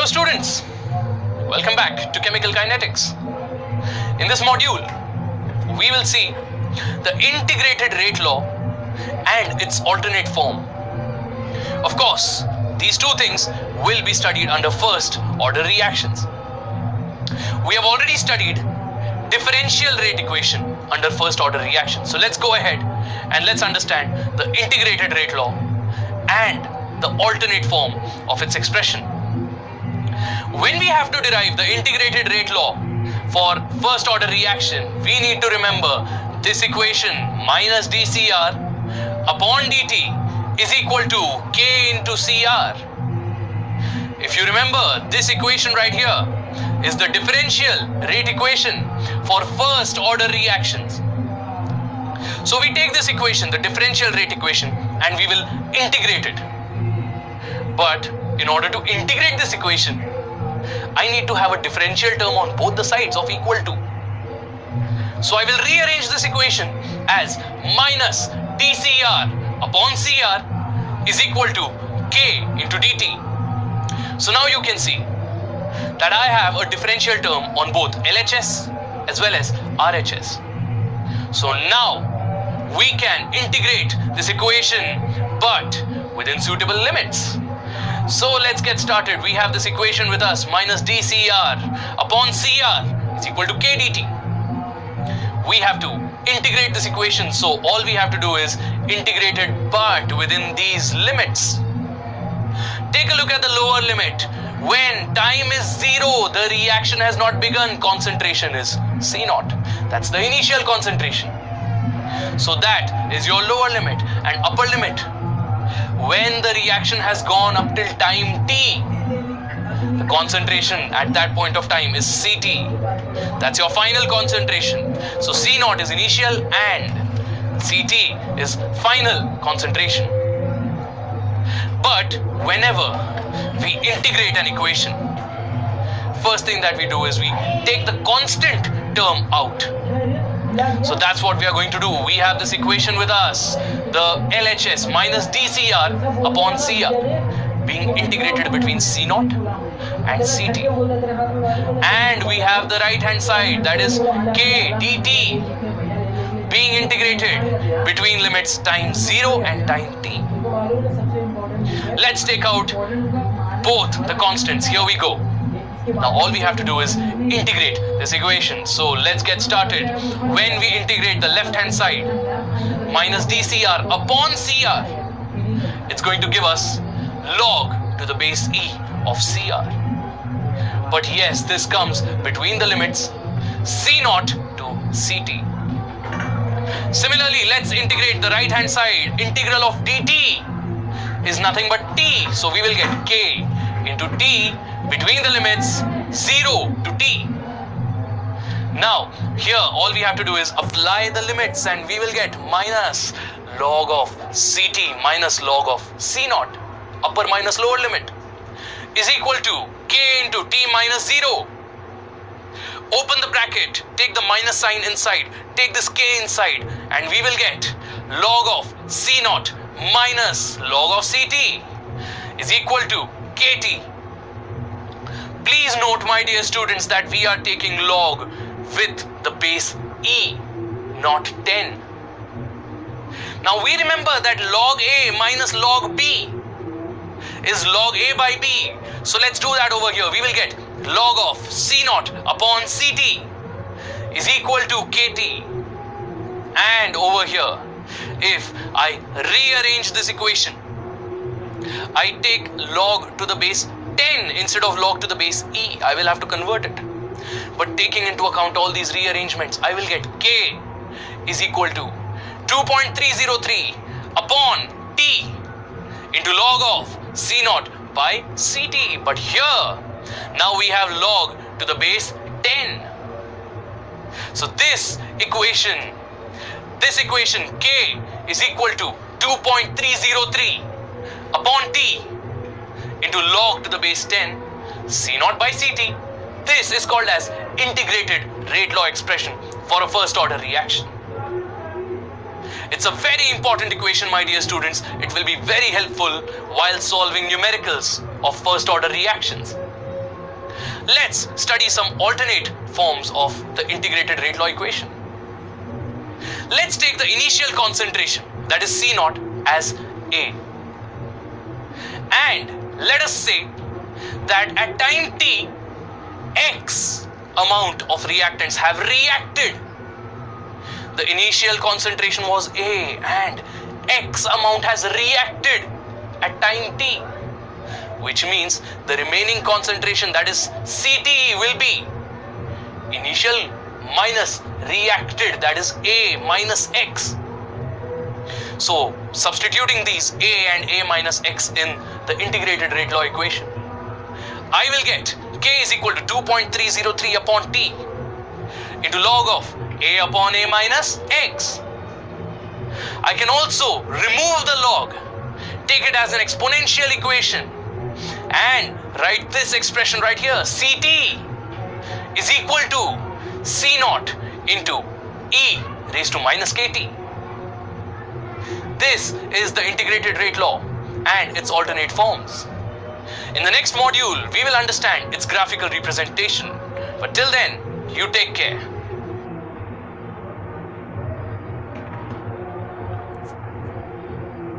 Hello students, welcome back to Chemical Kinetics. In this module, we will see the integrated rate law and its alternate form. Of course, these two things will be studied under first order reactions. We have already studied differential rate equation under first order reaction. So let's go ahead and let's understand the integrated rate law and the alternate form of its expression. When we have to derive the integrated rate law for first order reaction, we need to remember this equation minus dCr upon dt is equal to K into Cr. If you remember, this equation right here is the differential rate equation for first order reactions. So we take this equation, the differential rate equation, and we will integrate it. But in order to integrate this equation, I need to have a differential term on both the sides of equal to. So I will rearrange this equation as minus dCr upon Cr is equal to K into dt. So now you can see that I have a differential term on both LHS as well as RHS. So now we can integrate this equation but within suitable limits. So let's get started. We have this equation with us, minus dCr upon Cr is equal to K dt. We have to integrate this equation, so all we have to do is integrate it but within these limits. Take a look at the lower limit. When time is 0, the reaction has not begun, concentration is C0. That's the initial concentration. So that is your lower limit. And upper limit, when the reaction has gone up till time t, the concentration at that point of time is Ct. That's your final concentration. So C0 is initial and Ct is final concentration. But whenever we integrate an equation, first thing that we do is we take the constant term out. So that's what we are going to do. We have this equation with us, the LHS minus dCr upon Cr being integrated between C0 and Ct. And we have the right hand side, that is K dt, being integrated between limits time 0 and time t. Let's take out both the constants. Here we go. Now all we have to do is integrate this equation. So let's get started. When we integrate the left hand side, minus dCr upon Cr, it's going to give us log to the base e of Cr. But yes, this comes between the limits C0 to Ct. Similarly, let's integrate the right hand side. Integral of dt is nothing but t. So we will get K into t between the limits 0 to t. Now, here all we have to do is apply the limits and we will get minus log of Ct minus log of C0, upper minus lower limit, is equal to K into t minus 0. Open the bracket, take the minus sign inside, take this K inside, and we will get log of C0 minus log of Ct is equal to Kt. Please note, my dear students, that we are taking log with the base e, not 10. Now we remember that log a minus log b is log a by b. So let's do that over here. We will get log of C0 upon Ct is equal to Kt. And over here, if I rearrange this equation, I take log to the base 10 instead of log to the base e. I will have to convert it. But taking into account all these rearrangements, I will get K is equal to 2.303 upon t into log of C0 by Ct. But here, now we have log to the base 10. So this equation K is equal to 2.303 upon t into log to the base 10 C0 by Ct. This is called as integrated rate law expression for a first order reaction. It's a very important equation, my dear students. It will be very helpful while solving numericals of first order reactions. let's study some alternate forms of the integrated rate law equation. Let's take the initial concentration, that is C naught, as A. And let us say that at time t, X amount of reactants have reacted. The initial concentration was A and X amount has reacted at time t, which means the remaining concentration, that is Ct, will be initial minus reacted, that is A minus X. So substituting these A and A minus X in the integrated rate law equation, I will get K is equal to 2.303 upon T into log of A upon A minus X. I can also remove the log, take it as an exponential equation and write this expression right here. Ct is equal to C naught into E raised to minus Kt. This is the integrated rate law and its alternate forms. In the next module, we will understand its graphical representation. But till then, you take care.